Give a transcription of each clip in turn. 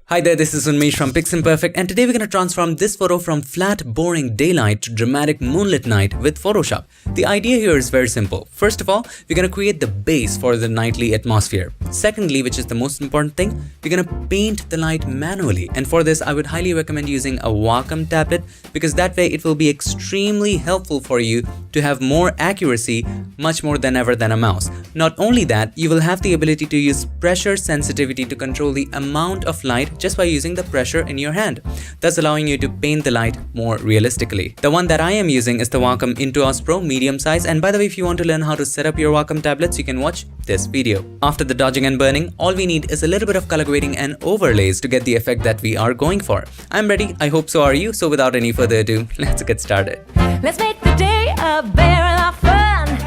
Hi there, this is Unmesh from Piximperfect, and today we're going to transform this photo from flat, boring daylight to dramatic moonlit night with Photoshop. The idea here is very simple. First of all, we're going to create the base for the nightly atmosphere. Secondly, which is the most important thing, we're going to paint the light manually. And for this, I would highly recommend using a Wacom tablet because that way it will be extremely helpful for you to have more accuracy, much more than ever than a mouse. Not only that, you will have the ability to use pressure sensitivity to control the amount of light just by using the pressure in your hand, thus allowing you to paint the light more realistically. The one that I am using is the Wacom Intuos Pro medium size, and by the way, if you want to learn how to set up your Wacom tablets, you can watch this video. After the dodging and burning, all we need is a little bit of color grading and overlays to get the effect that we are going for. I'm ready, I hope so are you, so without any further ado, let's get started. Let's make the day a bear of fun.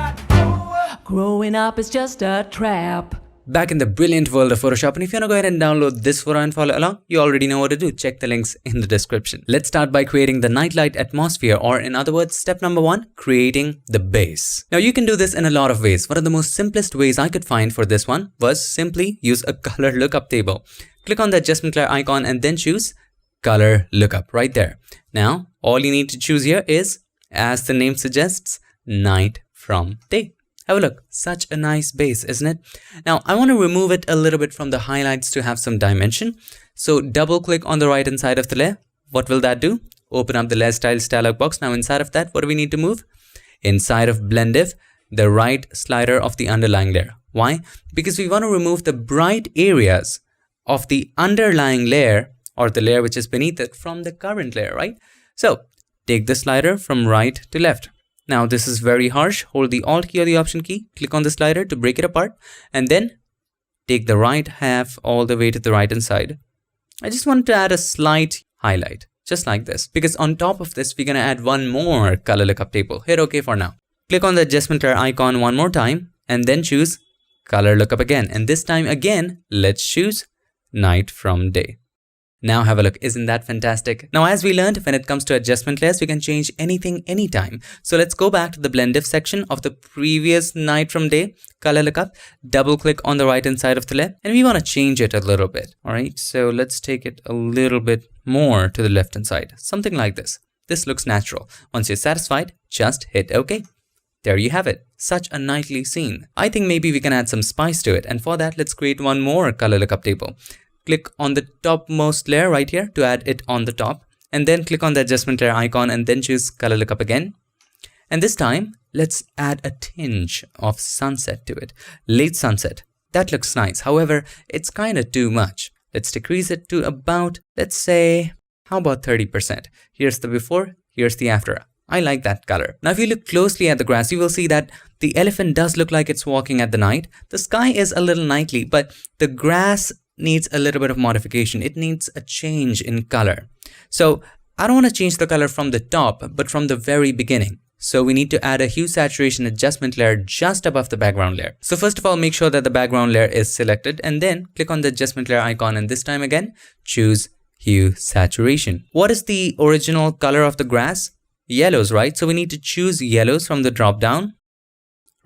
Growing up is just a trap. Back in the brilliant world of Photoshop, and if you want to go ahead and download this photo and follow along, you already know what to do. Check the links in the description. Let's start by creating the nightlight atmosphere, or in other words, step number 1, creating the base. Now you can do this in a lot of ways. One of the most simplest ways I could find for this one was simply use a color lookup table. Click on the adjustment layer icon and then choose color lookup right there. Now, all you need to choose here is, as the name suggests, night from day. Have a look, such a nice base, isn't it? Now, I want to remove it a little bit from the highlights to have some dimension. So double click on the right hand side of the layer. What will that do? Open up the layer styles dialog box. Now inside of that, what do we need to move? Inside of blend div, the right slider of the underlying layer. Why? Because we want to remove the bright areas of the underlying layer, or the layer which is beneath it, from the current layer, right? So take the slider from right to left. Now this is very harsh. Hold the Alt key or the Option key, click on the slider to break it apart, and then take the right half all the way to the right hand side. I just wanted to add a slight highlight, just like this, because on top of this, we're going to add one more color lookup table. Hit OK for now. Click on the adjustment layer icon one more time, and then choose color lookup again. And this time again, let's choose night from day. Now have a look, isn't that fantastic? Now as we learned, when it comes to adjustment layers, we can change anything anytime. So let's go back to the blend div section of the previous night from day color lookup, double click on the right hand side of the layer, and we want to change it a little bit. All right, so let's take it a little bit more to the left hand side, something like this. This looks natural. Once you're satisfied, just hit OK. There you have it, such a nicely scene. I think maybe we can add some spice to it, and for that, let's create one more color lookup table. Click on the topmost layer right here to add it on the top, and then click on the adjustment layer icon and then choose color lookup again. And this time, let's add a tinge of sunset to it. Late sunset. That looks nice. However, it's kind of too much. Let's decrease it to about, let's say, how about 30%? Here's the before, here's the after. I like that color. Now, if you look closely at the grass, you will see that the elephant does look like it's walking at the night. The sky is a little nightly, but the grass needs a little bit of modification. It needs a change in color. So I don't want to change the color from the top, but from the very beginning. So we need to add a hue saturation adjustment layer just above the background layer. So first of all, make sure that the background layer is selected, and then click on the adjustment layer icon, and this time again, choose hue saturation. What is the original color of the grass? Yellows, right? So we need to choose yellows from the drop down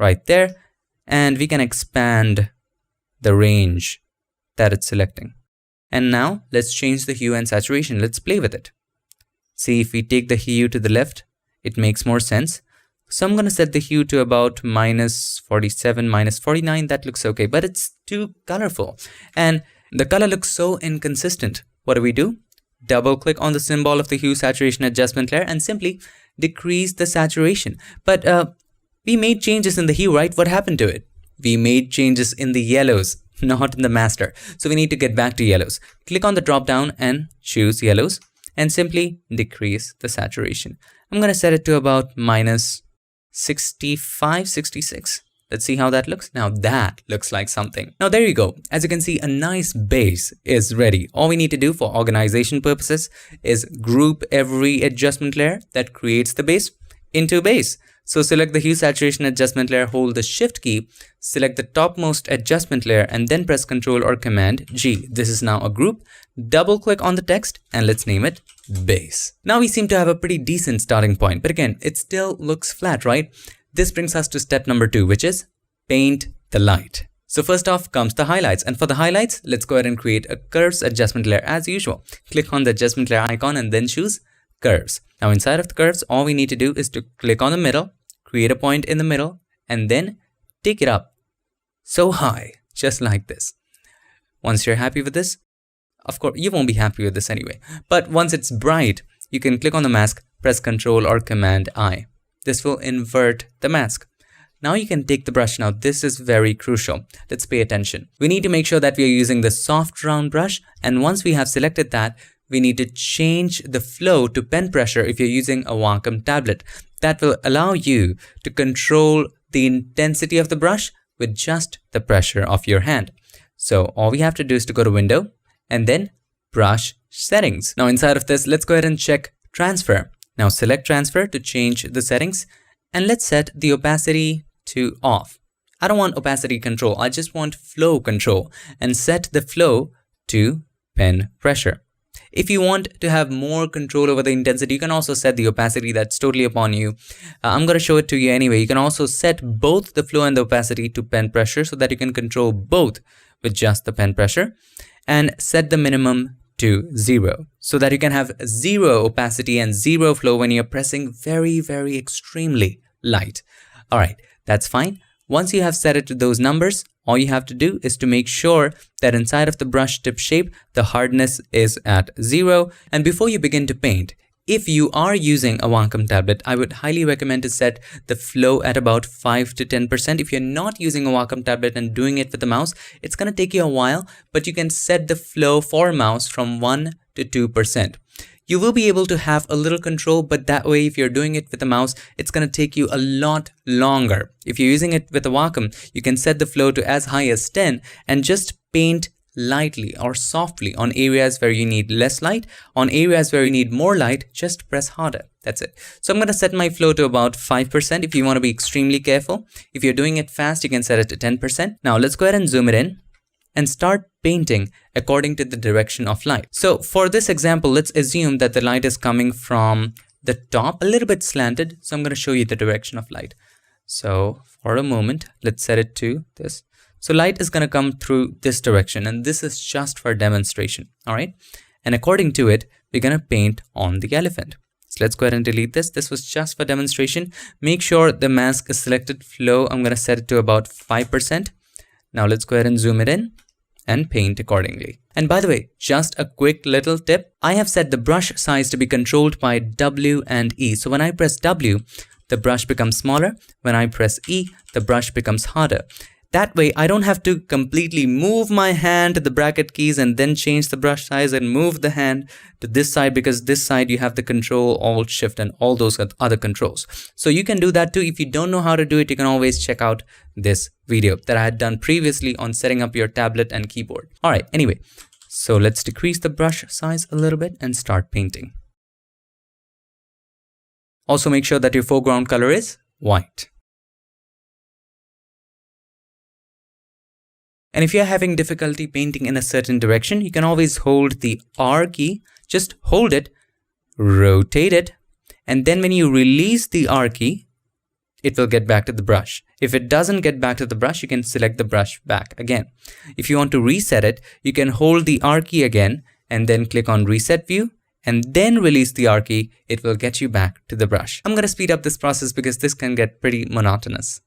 right there, and we can expand the range that it's selecting. And now let's change the hue and saturation. Let's play with it. See, if we take the hue to the left, it makes more sense. So I'm going to set the hue to about -47, -49. That looks okay, but it's too colorful. And the color looks so inconsistent. What do? Double click on the symbol of the hue saturation adjustment layer and simply decrease the saturation. But we made changes in the hue, right? What happened to it? We made changes in the yellows, not in the master. So we need to get back to yellows. Click on the drop down and choose yellows and simply decrease the saturation. I'm going to set it to about -65, 66. Let's see how that looks. Now that looks like something. Now there you go. As you can see, a nice base is ready. All we need to do for organization purposes is group every adjustment layer that creates the base into base. So select the hue saturation adjustment layer, hold the shift key, select the topmost adjustment layer, and then press Ctrl or Command G. This is now a group. Double click on the text and let's name it base. Now we seem to have a pretty decent starting point, but again, it still looks flat, right? This brings us to step number 2, which is paint the light. So first off comes the highlights, and for the highlights, let's go ahead and create a curves adjustment layer as usual. Click on the adjustment layer icon and then choose curves. Now inside of the curves, all we need to do is to click on the middle, create a point in the middle, and then take it up so high, just like this. Once you're happy with this, of course, you won't be happy with this anyway, but once it's bright, you can click on the mask, press Ctrl or Command I. This will invert the mask. Now you can take the brush. Now this is very crucial. Let's pay attention. We need to make sure that we are using the soft round brush, and once we have selected that, we need to change the flow to pen pressure if you're using a Wacom tablet. That will allow you to control the intensity of the brush with just the pressure of your hand. So all we have to do is to go to Window and then Brush Settings. Now inside of this, let's go ahead and check Transfer. Now select Transfer to change the settings, and let's set the opacity to off. I don't want opacity control, I just want flow control, and set the flow to pen pressure. If you want to have more control over the intensity, you can also set the opacity. That's totally upon you. I'm going to show it to you anyway. You can also set both the flow and the opacity to pen pressure so that you can control both with just the pen pressure, and set the minimum to 0 so that you can have 0 opacity and 0 flow when you're pressing very extremely light. All right, that's fine. Once you have set it to those numbers, all you have to do is to make sure that inside of the brush tip shape, the hardness is at 0. And before you begin to paint, if you are using a Wacom tablet, I would highly recommend to set the flow at about 5 to 10%. If you're not using a Wacom tablet and doing it with the mouse, it's going to take you a while, but you can set the flow for mouse from 1 to 2%. You will be able to have a little control, but that way, if you're doing it with a mouse, it's going to take you a lot longer. If you're using it with a Wacom, you can set the flow to as high as 10 and just paint lightly or softly on areas where you need less light. On areas where you need more light, just press harder. That's it. So I'm going to set my flow to about 5% if you want to be extremely careful. If you're doing it fast, you can set it to 10%. Now let's go ahead and zoom it in and start painting according to the direction of light. So for this example, let's assume that the light is coming from the top, a little bit slanted. So I'm going to show you the direction of light. So for a moment, let's set it to this. So light is going to come through this direction, and this is just for demonstration. All right. And according to it, we're going to paint on the elephant. So let's go ahead and delete this. This was just for demonstration. Make sure the mask is selected. Flow, I'm going to set it to about 5%. Now let's go ahead and zoom it in and paint accordingly. And by the way, just a quick little tip. I have set the brush size to be controlled by W and E. So when I press W, the brush becomes smaller. When I press E, the brush becomes harder. That way, I don't have to completely move my hand to the bracket keys and then change the brush size and move the hand to this side, because this side you have the Control, Alt, Shift, and all those other controls. So you can do that too. If you don't know how to do it, you can always check out this video that I had done previously on setting up your tablet and keyboard. All right, anyway, so let's decrease the brush size a little bit and start painting. Also make sure that your foreground color is white. And if you're having difficulty painting in a certain direction, you can always hold the R key, just hold it, rotate it, and then when you release the R key, it will get back to the brush. If it doesn't get back to the brush, you can select the brush back again. If you want to reset it, you can hold the R key again and then click on Reset View and then release the R key. It will get you back to the brush. I'm going to speed up this process because this can get pretty monotonous.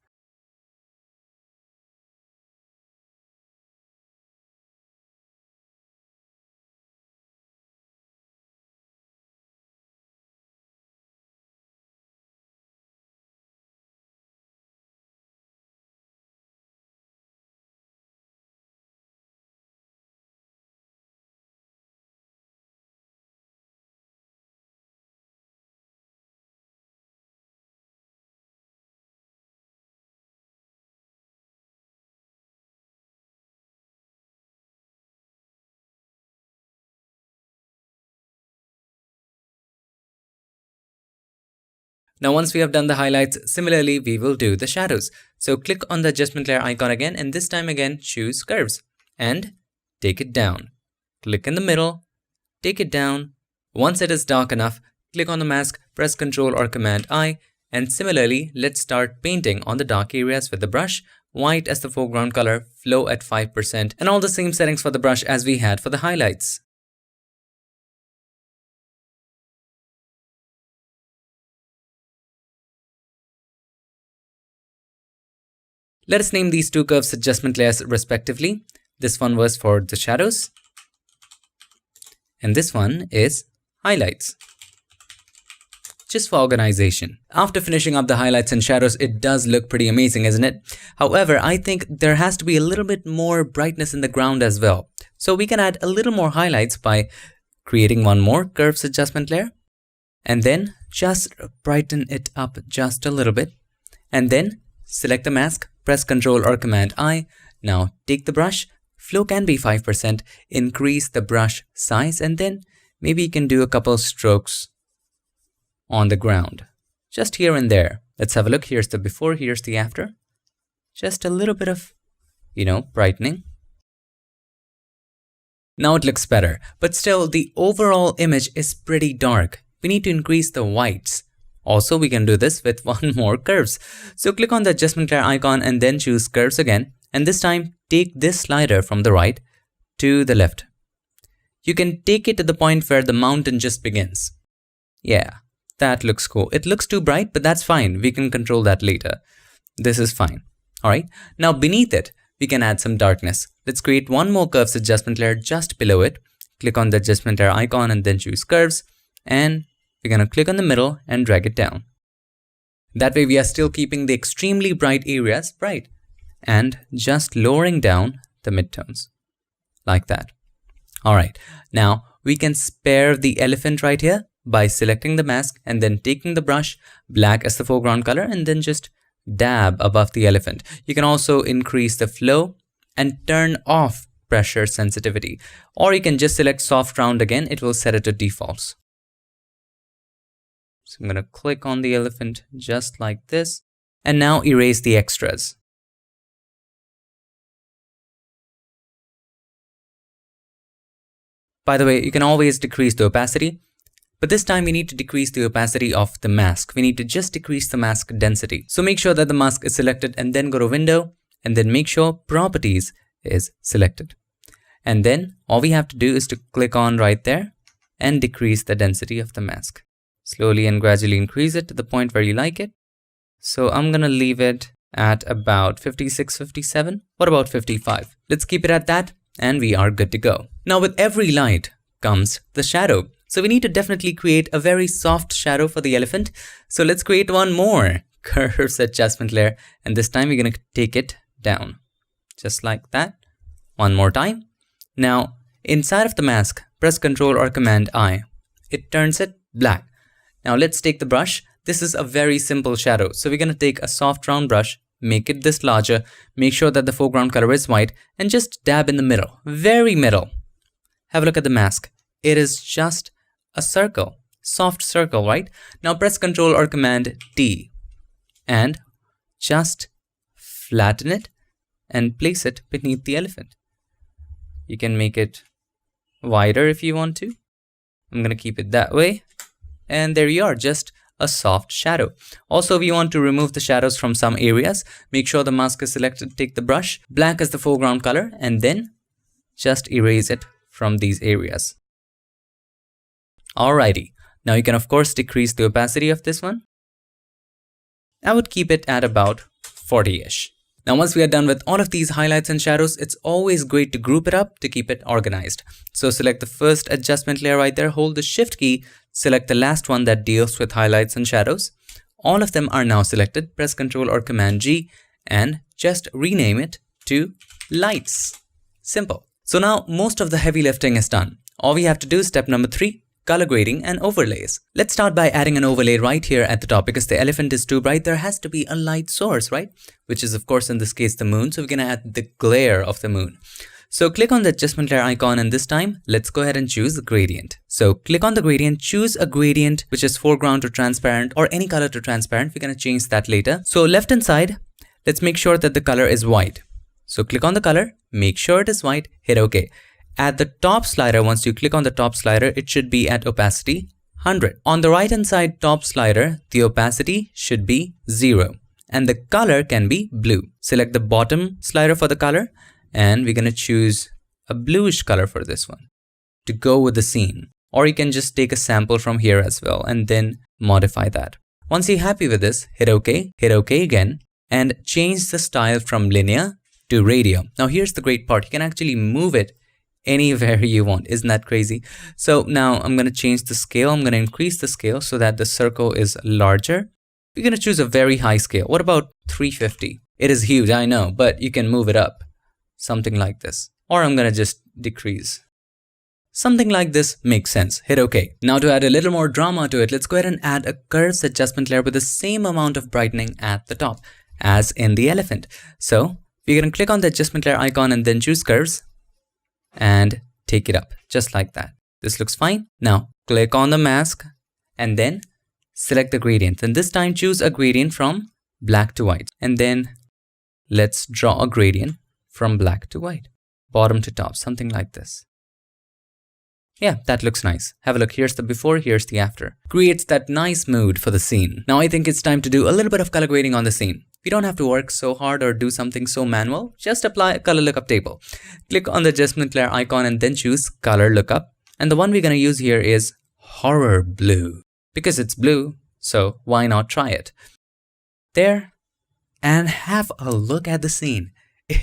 Now once we have done the highlights, similarly we will do the shadows. So click on the adjustment layer icon again, and this time again choose curves and take it down. Click in the middle, take it down. Once it is dark enough, click on the mask, press Ctrl or Command I, and similarly let's start painting on the dark areas with the brush white as the foreground color, flow at 5%, and all the same settings for the brush as we had for the highlights. Let us name these two curves adjustment layers respectively. This one was for the shadows, and this one is highlights. Just for organization. After finishing up the highlights and shadows, it does look pretty amazing, isn't it? However, I think there has to be a little bit more brightness in the ground as well. So we can add a little more highlights by creating one more curves adjustment layer, and then just brighten it up just a little bit, and then select the mask, press Ctrl or Command I. Now take the brush, flow can be 5%, increase the brush size, and then maybe you can do a couple strokes on the ground, just here and there. Let's have a look. Here's the before, here's the after. Just a little bit of, brightening. Now it looks better, but still the overall image is pretty dark. We need to increase the whites. Also, we can do this with one more curves. So click on the adjustment layer icon and then choose curves again. And this time, take this slider from the right to the left. You can take it to the point where the mountain just begins. Yeah, that looks cool. It looks too bright, but that's fine. We can control that later. This is fine. All right. Now beneath it, we can add some darkness. Let's create one more curves adjustment layer just below it. Click on the adjustment layer icon and then choose curves. And we're going to click on the middle and drag it down. That way we are still keeping the extremely bright areas bright and just lowering down the midtones like that. All right. Now we can spare the elephant right here by selecting the mask and then taking the brush, black as the foreground color, and then just dab above the elephant. You can also increase the flow and turn off pressure sensitivity, or you can just select soft round again. It will set it to defaults. So I'm going to click on the elephant just like this, and now erase the extras. By the way, you can always decrease the opacity, but this time we need to decrease the opacity of the mask. We need to just decrease the mask density. So make sure that the mask is selected and then go to Window and then make sure Properties is selected. And then all we have to do is to click on right there and decrease the density of the mask. Slowly and gradually increase it to the point where you like it. So I'm going to leave it at about 56, 57. What about 55? Let's keep it at that and we are good to go. Now with every light comes the shadow. So we need to definitely create a very soft shadow for the elephant. So let's create one more curves adjustment layer, and this time we're going to take it down just like that. One more time. Now inside of the mask, press Ctrl or Command I. It turns it black. Now let's take the brush. This is a very simple shadow. So we're going to take a soft round brush, make it this larger, make sure that the foreground color is white, and just dab in the middle, very middle. Have a look at the mask. It is just a circle, soft circle, right? Now press Ctrl or Command T and just flatten it and place it beneath the elephant. You can make it wider if you want to. I'm going to keep it that way. And there you are, just a soft shadow. Also, if you want to remove the shadows from some areas, make sure the mask is selected, take the brush, black as the foreground color, and then just erase it from these areas. Alrighty, now you can of course decrease the opacity of this one. I would keep it at about 40-ish. Now once we are done with all of these highlights and shadows, it's always great to group it up to keep it organized. So select the first adjustment layer right there, hold the Shift key, select the last one that deals with highlights and shadows. All of them are now selected, press Ctrl or Command G and just rename it to Lights. Simple. So now most of the heavy lifting is done. All we have to do is step number 3. Color grading and overlays. Let's start by adding an overlay right here at the top. Because the elephant is too bright, there has to be a light source, right? Which is of course in this case the moon. So we're gonna add the glare of the moon. So click on the adjustment layer icon, and this time let's go ahead and choose the gradient. So click on the gradient, choose a gradient which is foreground to transparent or any color to transparent. We're gonna change that later. So left hand side, let's make sure that the color is white. So click on the color, make sure it is white, hit OK. At the top slider, once you click on the top slider, it should be at opacity 100. On the right hand side top slider, the opacity should be 0 and the color can be blue. select the bottom slider for the color, and we're going to choose a bluish color for this one to go with the scene. Or you can just take a sample from here as well and then modify that. Once you're happy with this, hit OK again, and change the style from linear to radial. Now here's the great part. You can actually move it anywhere you want. Isn't that crazy? So now I'm going to change the scale. I'm going to increase the scale so that the circle is larger. We're going to choose a very high scale. What about 350? It is huge, I know, but you can move it up. Something like this. Or I'm going to just decrease. Something like this makes sense. Hit OK. Now to add a little more drama to it, let's go ahead and add a curves adjustment layer with the same amount of brightening at the top as in the elephant. So we're going to click on the adjustment layer icon and then choose curves and take it up just like that. This looks fine. Now click on the mask and then select the gradient. And this time choose a gradient from black to white. And then let's draw a gradient from black to white. Bottom to top, something like this. Yeah, that looks nice. Have a look. Here's the before, here's the after. Creates that nice mood for the scene. Now I think it's time to do a little bit of color grading on the scene. You don't have to work so hard or do something so manual. Just apply a color lookup table. Click on the adjustment layer icon and then choose color lookup. And the one we're going to use here is horror blue. Because it's blue, so why not try it? There. And have a look at the scene.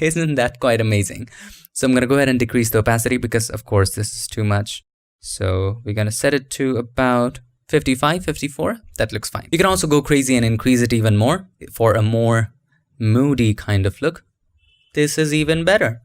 Isn't that quite amazing? So I'm going to go ahead and decrease the opacity because of course this is too much. So we're going to set it to about 55, 54. That looks fine. You can also go crazy and increase it even more for a more moody kind of look. This is even better.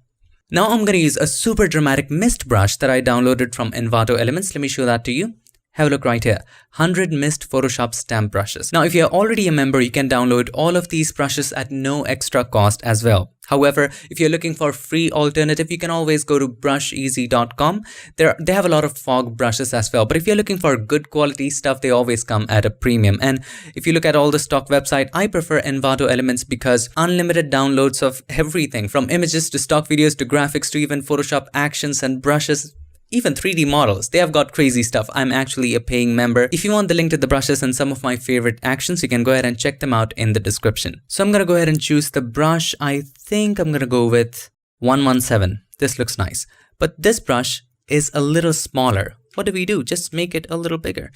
Now I'm going to use a super dramatic mist brush that I downloaded from Envato Elements. Let me show that to you. Have a look right here. 100 mist Photoshop stamp brushes. Now, if you're already a member, you can download all of these brushes at no extra cost as well. However, if you're looking for a free alternative, you can always go to brusheasy.com. They have a lot of fog brushes as well. But if you're looking for good quality stuff, they always come at a premium. And if you look at all the stock website, I prefer Envato Elements because unlimited downloads of everything from images to stock videos to graphics to even Photoshop actions and brushes. Even 3D models, they have got crazy stuff. I'm actually a paying member. If you want the link to the brushes and some of my favorite actions, you can go ahead and check them out in the description. So I'm going to go ahead and choose the brush. I think I'm going to go with 117. This looks nice. But this brush is a little smaller. What do? Just make it a little bigger.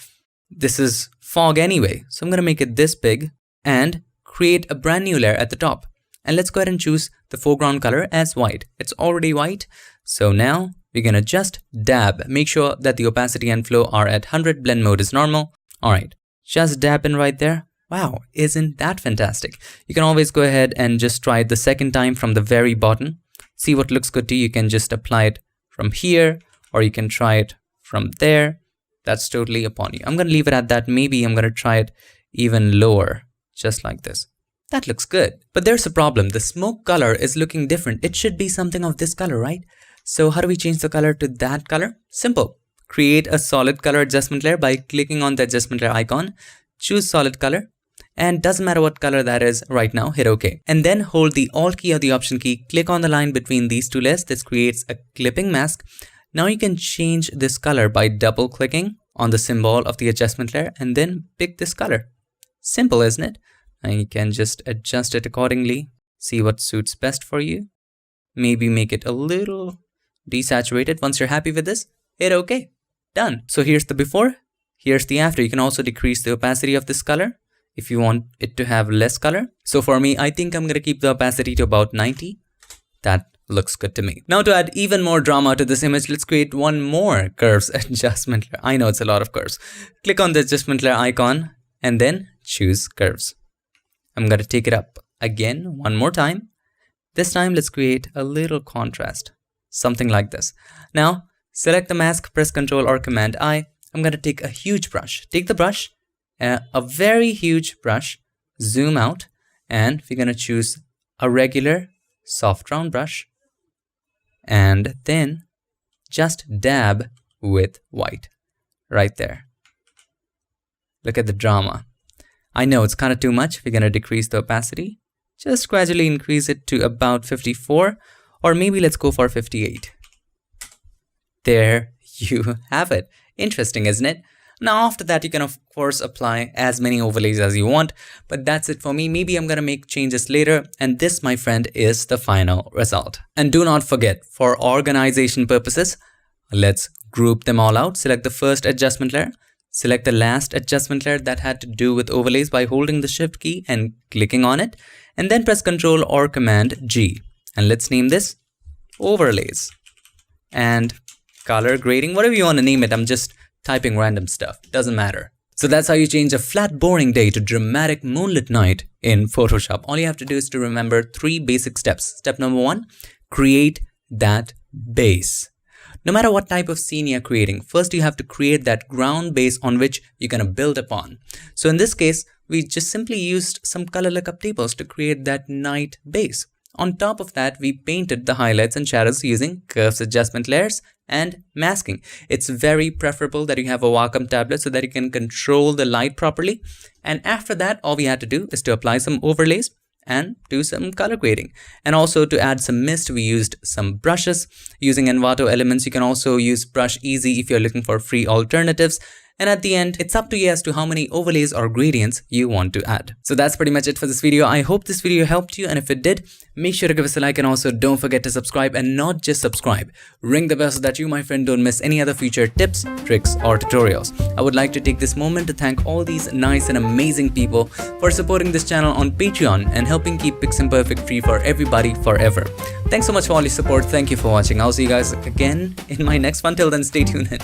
This is fog anyway. So I'm going to make it this big and create a brand new layer at the top. And let's go ahead and choose the foreground color as white. It's already white. So now we're going to just dab. Make sure that the opacity and flow are at 100. Blend mode is normal. All right, just dab in right there. Wow, isn't that fantastic? You can always go ahead and just try it the second time from the very bottom. See what looks good to you. You can just apply it from here or you can try it from there. That's totally upon you. I'm going to leave it at that. Maybe I'm going to try it even lower, just like this. That looks good. But there's a problem. The smoke color is looking different. It should be something of this color, right? So how do we change the color to that color? Simple. Create a solid color adjustment layer by clicking on the adjustment layer icon. Choose solid color. And doesn't matter what color that is right now, hit OK. And then hold the Alt key or the Option key. Click on the line between these two layers. This creates a clipping mask. Now you can change this color by double clicking on the symbol of the adjustment layer and then pick this color. Simple, isn't it? And you can just adjust it accordingly. See what suits best for you. Maybe make it a little desaturated. Once you're happy with this, hit OK. Done. So here's the before, here's the after. You can also decrease the opacity of this color if you want it to have less color. So for me, I think I'm going to keep the opacity to about 90. That looks good to me. Now to add even more drama to this image, let's create one more curves adjustment layer. I know it's a lot of curves. Click on the adjustment layer icon and then choose curves. I'm going to take it up again one more time. This time let's create a little contrast. Something like this. Now, select the mask, press Ctrl or Command I. I'm going to take a huge brush. Take the brush, a very huge brush, zoom out, and we're going to choose a regular soft round brush, and then just dab with white right there. Look at the drama. I know it's kind of too much. We're going to decrease the opacity. Just gradually increase it to about 54. Or maybe let's go for 58. There you have it. Interesting, isn't it? Now after that, you can of course apply as many overlays as you want, but that's it for me. Maybe I'm gonna make changes later, and this, my friend, is the final result. And do not forget, for organization purposes, let's group them all out. Select the first adjustment layer, select the last adjustment layer that had to do with overlays by holding the shift key and clicking on it, and then press Ctrl or Command G. And let's name this overlays and color grading, whatever you want to name it. I'm just typing random stuff, doesn't matter. So that's how you change a flat boring day to dramatic moonlit night in Photoshop. All you have to do is to remember 3 basic steps. Step number 1, create that base. No matter what type of scene you're creating, first you have to create that ground base on which you're going to build upon. So in this case, we just simply used some color lookup tables to create that night base. On top of that, we painted the highlights and shadows using curves adjustment layers and masking. It's very preferable that you have a Wacom tablet so that you can control the light properly. And after that, all we had to do is to apply some overlays and do some color grading. And also to add some mist, we used some brushes. Using Envato elements, you can also use Brush Easy if you're looking for free alternatives. And at the end, it's up to you as to how many overlays or gradients you want to add. So that's pretty much it for this video. I hope this video helped you, and if it did, make sure to give us a like, and also don't forget to subscribe, and not just subscribe. Ring the bell so that you, my friend, don't miss any other future tips, tricks, or tutorials. I would like to take this moment to thank all these nice and amazing people for supporting this channel on Patreon and helping keep Piximperfect free for everybody forever. Thanks so much for all your support. Thank you for watching. I'll see you guys again in my next one. Till then, stay tuned.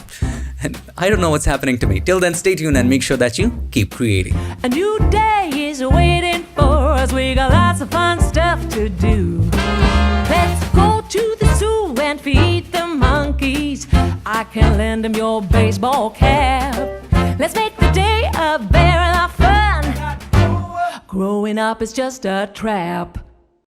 And I don't know what's happening to me. Till then, stay tuned and make sure that you keep creating. A new day is waiting for us. We got lots of fun stuff to do. Let's go to the zoo and feed the monkeys. I can lend them your baseball cap. Let's make the day a bear and our fun. Growing up is just a trap.